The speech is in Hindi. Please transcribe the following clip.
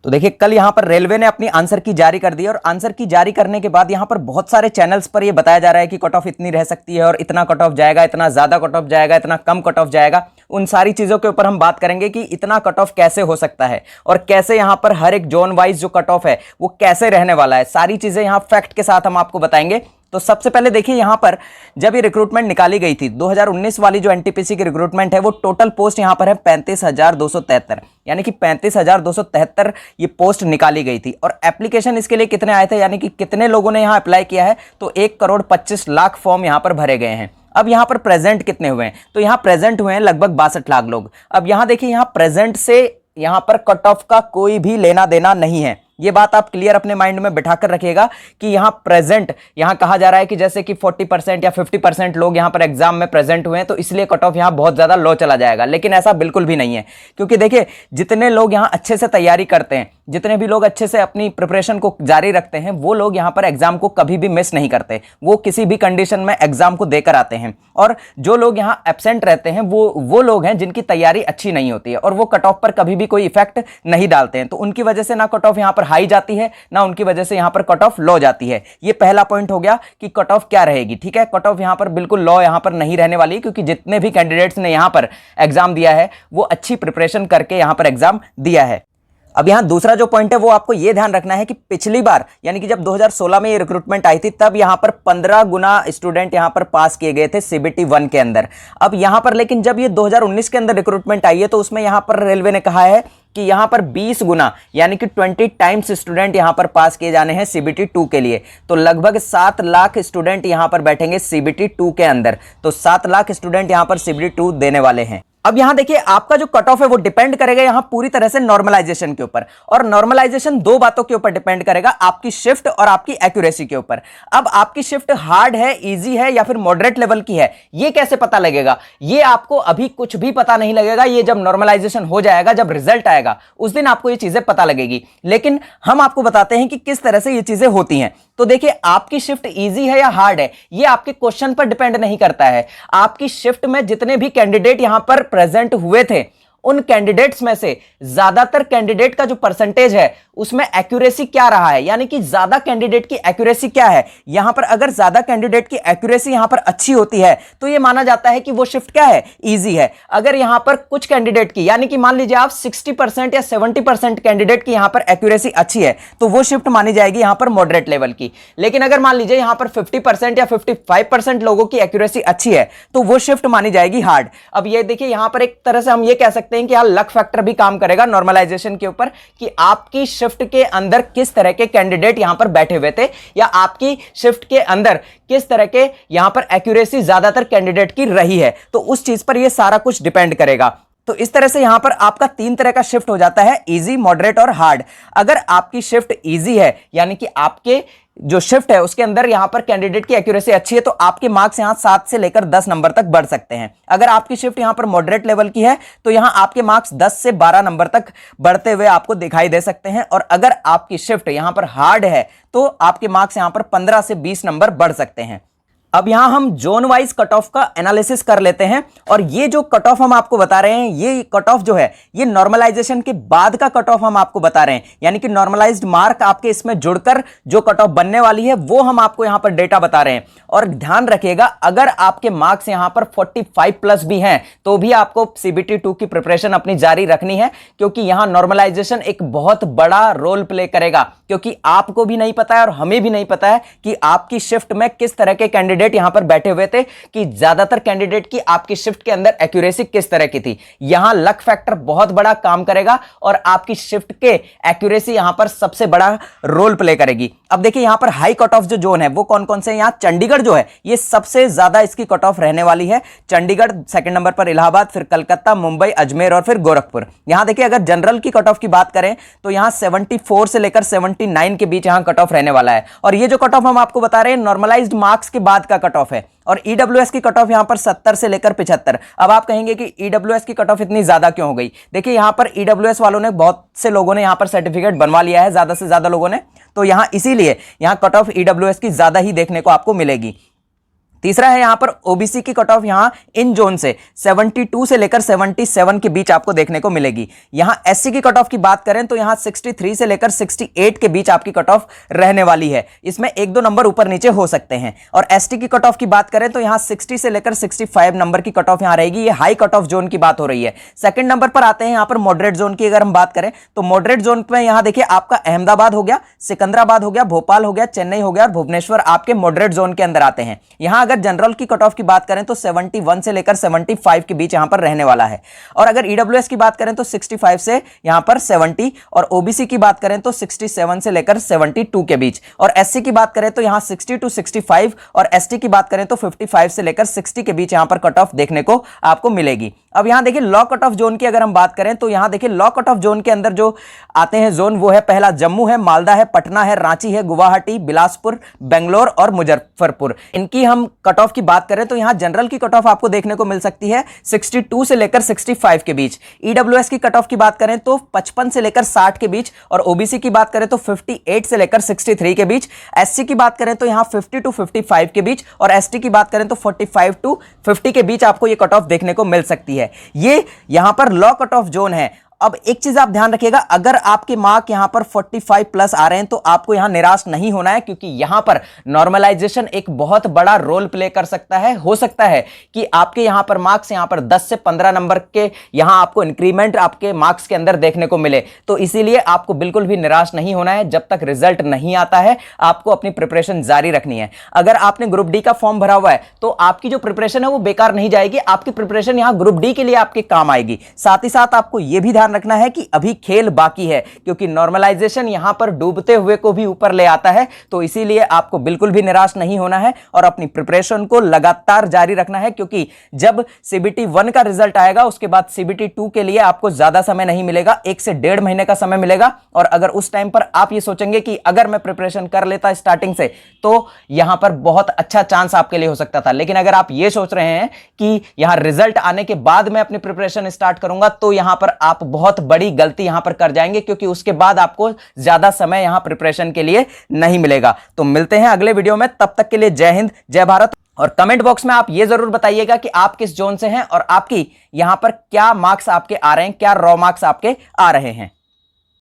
तो देखिए कल यहां पर रेलवे ने अपनी आंसर की जारी कर दी और आंसर की जारी करने के बाद यहां पर बहुत सारे चैनल्स पर यह बताया जा रहा है कि कट ऑफ इतनी रह सकती है और इतना कट ऑफ जाएगा, इतना ज्यादा कट ऑफ जाएगा, इतना कम कट ऑफ जाएगा। उन सारी चीजों के ऊपर हम बात करेंगे कि इतना कट ऑफ कैसे हो सकता है और कैसे यहां पर हर एक जोन वाइज जो कट ऑफ है वो कैसे रहने वाला है। सारी चीजें यहां फैक्ट के साथ हम आपको बताएंगे। तो सबसे पहले देखिए यहां पर जब ये रिक्रूटमेंट निकाली गई थी 2019 वाली जो एनटीपीसी की रिक्रूटमेंट है वो टोटल पोस्ट यहां पर है 35,273, यानी कि 35,273 ये पोस्ट निकाली गई थी। और एप्लीकेशन इसके लिए कितने आए थे, यानी कि कितने लोगों ने यहां अप्लाई किया है, तो 1,25,00,000 फॉर्म यहां पर भरे गए हैं। अब यहां पर प्रेजेंट कितने हुए हैं, तो यहां प्रेजेंट हुए हैं लगभग 62 लाख लोग। अब यहां देखिए यहां प्रेजेंट से यहां पर कट ऑफ का कोई भी लेना देना नहीं है। ये बात आप क्लियर अपने माइंड में बिठाकर रखिएगा कि यहां प्रेजेंट यहां कहा जा रहा है कि जैसे कि 40% या 50% लोग यहां पर एग्जाम में प्रेजेंट हुए हैं तो इसलिए कट ऑफ यहां बहुत ज्यादा लो चला जाएगा, लेकिन ऐसा बिल्कुल भी नहीं है। क्योंकि देखिए जितने लोग यहां अच्छे से तैयारी करते हैं, जितने भी लोग अच्छे से अपनी प्रिपरेशन को जारी रखते हैं, वो लोग यहां पर एग्जाम को कभी भी मिस नहीं करते, वो किसी भी कंडीशन में एग्जाम को देकर आते हैं। और जो लोग यहां एब्सेंट रहते हैं वो लोग हैं जिनकी तैयारी अच्छी नहीं होती है और वो कट ऑफ पर कभी भी कोई इफेक्ट नहीं डालते हैं। तो उनकी वजह से ना कट ऑफ यहां पर हाई जाती है, ना उनकी वजह से यहां पर कट ऑफ लो जाती है। ये पहला पॉइंट हो गया कि कट ऑफ क्या रहेगी। ठीक है, कट ऑफ यहां पर बिल्कुल लो यहां पर नहीं रहने वाली, क्योंकि जितने भी कैंडिडेट्स ने यहां पर एग्जाम दिया है वो अच्छी प्रिपरेशन करके यहां पर एग्जाम दिया है। अब यहां दूसरा जो पॉइंट है वो आपको यह ध्यान रखना है कि पिछली बार यानी कि जब 2016 में ये रिक्रूटमेंट आई थी तब यहां पर 15 गुना स्टूडेंट यहां पर पास किए गए थे सीबीटी 1 के अंदर। अब यहां पर लेकिन जब ये 2019 के अंदर रिक्रूटमेंट आई है तो उसमें यहां पर रेलवे ने कहा है कि यहां पर 20 गुना यानी कि 20 टाइम्स स्टूडेंट यहां पर पास किए जाने हैं सीबीटी 2 के लिए। तो लगभग 7 लाख स्टूडेंट यहां पर बैठेंगे सीबीटी 2 के अंदर। तो 7 लाख स्टूडेंट यहां पर सीबीटी 2 देने वाले हैं। अब यहां देखिए आपका जो कट ऑफ है वो डिपेंड करेगा यहां पूरी तरह से नॉर्मलाइजेशन के ऊपर, और नॉर्मलाइजेशन दो बातों के ऊपर डिपेंड करेगा, आपकी शिफ्ट और आपकी एक्यूरेसी के ऊपर। अब आपकी शिफ्ट हार्ड है, इजी है या फिर मॉडरेट लेवल की है, ये कैसे पता लगेगा? ये आपको अभी कुछ भी पता नहीं लगेगा। ये जब नॉर्मलाइजेशन हो जाएगा, जब रिजल्ट आएगा उस दिन आपको ये चीजें पता लगेगी। लेकिन हम आपको बताते हैं कि किस तरह से ये चीजें होती हैं। तो देखिए आपकी शिफ्ट इजी है या हार्ड है, ये आपके क्वेश्चन पर डिपेंड नहीं करता है। आपकी शिफ्ट में जितने भी कैंडिडेट यहां पर प्रेजेंट हुए थे उन कैंडिडेट्स में से ज्यादातर कैंडिडेट का जो परसेंटेज है उसमें एक्यूरेसी क्या रहा है, यानी कि ज्यादा कैंडिडेट की एक्यूरेसी क्या है। यहां पर अगर ज्यादा कैंडिडेट की एक्यूरेसी यहां पर अच्छी होती है तो यह माना जाता है कि वो शिफ्ट क्या है, इजी है। अगर यहां पर कुछ कैंडिडेट की यानी कि मान लीजिए आप 60% या 70% कैंडिडेट की यहां पर एक्यूरेसी अच्छी है तो वो शिफ्ट मानी जाएगी यहां पर मॉडरेट लेवल की। लेकिन अगर मान लीजिए यहां पर 50% या 55% लोगों की एक्यूरेसी अच्छी है तो वो शिफ्ट मानी जाएगी हार्ड। अब ये देखिए यहां पर एक तरह से हम ये कह सकते हैं कि यहां लक फैक्टर भी काम करेगा नॉर्मलाइजेशन के ऊपर, कि आपकी शिफ्ट के अंदर किस तरह के कैंडिडेट यहां पर बैठे हुए थे या आपकी शिफ्ट के अंदर किस तरह के यहां पर एक्यूरेसी ज्यादातर कैंडिडेट की रही है। तो उस चीज पर यह सारा कुछ डिपेंड करेगा। तो इस तरह से यहां पर आपका 3 तरह का शिफ्ट हो जाता है, इजी, मॉडरेट और हार्ड। अगर आपकी शिफ्ट इजी है यानी कि आपके जो शिफ्ट है उसके अंदर यहां पर कैंडिडेट की एक्यूरेसी अच्छी है तो आपके मार्क्स यहां 7 से लेकर 10 नंबर तक बढ़ सकते हैं। अगर आपकी शिफ्ट यहां पर मॉडरेट लेवल की है तो यहां आपके मार्क्स 10 से 12 नंबर तक बढ़ते हुए आपको दिखाई दे सकते हैं। और अगर आपकी शिफ्ट यहां पर हार्ड है तो आपके मार्क्स यहां पर 15 से 20 नंबर बढ़ सकते हैं। अब यहां हम जोन वाइज कट ऑफ का एनालिसिस कर लेते हैं, और ये जो कट ऑफ हम आपको बता रहे हैं ये कट ऑफ जो है ये नॉर्मलाइजेशन के बाद का कट ऑफ हम आपको बता रहे हैं, यानी कि नॉर्मलाइज्ड मार्क आपके इसमें जुड़कर जो कट ऑफ बनने वाली है वो हम आपको यहां पर डेटा बता रहे हैं। और ध्यान रखिएगा अगर आपके मार्क्स यहां पर 45 प्लस भी हैं तो भी आपको सीबीटी 2 की प्रिपरेशन अपनी जारी रखनी है, क्योंकि यहां नॉर्मलाइजेशन एक बहुत बड़ा रोल प्ले करेगा। क्योंकि आपको भी नहीं पता है और हमें भी नहीं पता है कि आपकी शिफ्ट में किस तरह के कैंडिडेट यहां पर बैठे हुए थे, कि ज्यादातर कैंडिडेट की आपकी शिफ्ट के अंदर एक्यूरेसी किस तरह की थी। यहां लक फैक्टर बहुत बड़ा काम करेगा और आपकी शिफ्ट के एक्यूरेसी यहां पर सबसे बड़ा रोल प्ले करेगी। अब देखिए यहां पर हाई कट ऑफ जो जोन है वो कौन कौन से हैं। यहां चंडीगढ़ जो है ये सबसे ज्यादा इसकी कट ऑफ रहने वाली है। चंडीगढ़, सेकंड नंबर पर इलाहाबाद, फिर कलकत्ता, मुंबई, अजमेर और फिर गोरखपुर। यहां देखिए अगर जनरल की कट ऑफ की बात करें तो यहां 74 से लेकर 79 के बीच यहां कट ऑफ रहने वाला है। और ये जो कट ऑफ हम आपको बता रहे हैं नॉर्मलाइज्ड मार्क्स के बाद का कट ऑफ है। और ईडब्ल्यूएस की कट ऑफ यहां पर 70 से लेकर 75। अब आप कहेंगे कि ईडब्ल्यूएस की कट ऑफ इतनी ज्यादा क्यों हो गई। देखिए यहां पर ईडब्ल्यूएस वालों ने, बहुत से लोगों ने यहां पर सर्टिफिकेट बनवा लिया है, ज्यादा से ज्यादा लोगों ने, तो यहां इसीलिए यहां कट ऑफ ईडब्ल्यूएस की ज्यादा ही देखने को आपको मिलेगी। तीसरा है यहाँ पर ओबीसी की कट ऑफ यहाँ इन जोन से 72 से लेकर 77 के बीच आपको देखने को मिलेगी। यहाँ एससी की कट ऑफ की बात करें तो यहाँ 63 से लेकर 68 के बीच आपकी कट ऑफ रहने वाली है। इसमें एक दो नंबर ऊपर नीचे हो सकते हैं। और एसटी की कट ऑफ की बात करें तो यहाँ 60 से लेकर 65 नंबर की कट ऑफ यहाँ रहेगी। ये हाई कट ऑफ जोन की बात हो रही है। सेकंड नंबर पर आते हैं यहाँ पर मॉडरेट जोन की। अगर हम बात करें तो मॉडरेट जोन में यहाँ देखिए आपका अहमदाबाद हो गया, सिकंदराबाद हो गया, भोपाल हो गया, चेन्नई हो गया और भुवनेश्वर आपके मॉडरेट जोन के अंदर आते हैं। यहाँ अगर जनरल की कट ऑफ की बात करें तो 71 से लेकर 75 के बीच यहां पर रहने वाला है। और अगर ईडब्ल्यूएस की बात करें तो 65 से यहां पर 70 और ओबीसी की बात करें तो 67 से लेकर 72 के बीच। और एससी की बात करें तो यहां 60 टू 65 और एसटी की बात करें तो 55 से लेकर 60 के बीच यहां पर कट ऑफ देखने को आपको मिलेगी। अब यहां देखिए लॉ कट ऑफ जोन की अगर हम बात करें तो यहां देखिए लॉ कट ऑफ जोन के अंदर जो आते हैं जोन वो है पहला जम्मू है, मालदा है, पटना है, रांची है, गुवाहाटी, बिलासपुर, बेंगलोर और मुजफ्फरपुर। इनकी हम कट ऑफ की बात करें तो यहां जनरल की कट ऑफ आपको देखने को मिल सकती है 62 से लेकर 65 के बीच। ईडब्ल्यूएस की कट ऑफ की बात करें तो 55 से लेकर 60 के बीच और ओबीसी की बात करें तो 58 से लेकर 63 के बीच। एससी की बात करें तो यहां 50 टू 55 के बीच और एसटी की बात करें तो 45 टू 50 के बीच आपको यह कट ऑफ देखने को मिल सकती है। ये यहां पर लॉ कट ऑफ जोन है। अब एक चीज आप ध्यान रखिएगा, अगर आपके मार्क यहां पर 45 प्लस आ रहे हैं तो आपको यहां निराश नहीं होना है, क्योंकि यहां पर नॉर्मलाइजेशन एक बहुत बड़ा रोल प्ले कर सकता है। हो सकता है कि आपके यहां पर मार्क्स यहां पर 10 से 15 नंबर के यहां आपको इंक्रीमेंट आपके मार्क्स के अंदर देखने को मिले। तो इसीलिए आपको बिल्कुल भी निराश नहीं होना है। जब तक रिजल्ट नहीं आता है आपको अपनी प्रिपरेशन जारी रखनी है। अगर आपने ग्रुप डी का फॉर्म भरा हुआ है तो आपकी जो प्रिपरेशन है वो बेकार नहीं जाएगी। आपकी प्रिपरेशन यहां ग्रुप डी के लिए आपके काम आएगी। साथ ही साथ आपको यह भी रखना है कि अभी खेल बाकी है, क्योंकि नॉर्मलाइजेशन यहां पर डूबते हुए को भी ऊपर ले आता है। तो इसीलिए आपको बिल्कुल भी निराश नहीं होना है और अपनी प्रिपरेशन को लगातार जारी रखना है, क्योंकि जब सीबीटी 1 का रिजल्ट आएगा उसके बाद सीबीटी 2 के लिए आपको ज्यादा समय नहीं मिलेगा, 1 से 1.5 महीने का समय मिलेगा। और अगर उस टाइम पर आप ये सोचेंगे कि अगर मैं प्रिपरेशन कर लेता स्टार्टिंग से तो यहां पर बहुत अच्छा चांस आपके लिए हो सकता था, लेकिन अगर आप ये सोच रहे हैं कि यहां रिजल्ट आने के बाद मैं अपनी प्रिपरेशन स्टार्ट करूंगा तो यहां पर आप बहुत बड़ी गलती यहां पर कर जाएंगे, क्योंकि उसके बाद आपको ज्यादा समय यहां प्रिपरेशन के लिए नहीं मिलेगा। तो मिलते हैं अगले वीडियो में, तब तक के लिए जय हिंद, जय भारत। और कमेंट बॉक्स में आप ये जरूर बताइएगा कि आप किस जोन से हैं और आपकी यहां पर क्या मार्क्स आपके आ रहे हैं, क्या रॉ मार्क्स आपके आ रहे हैं।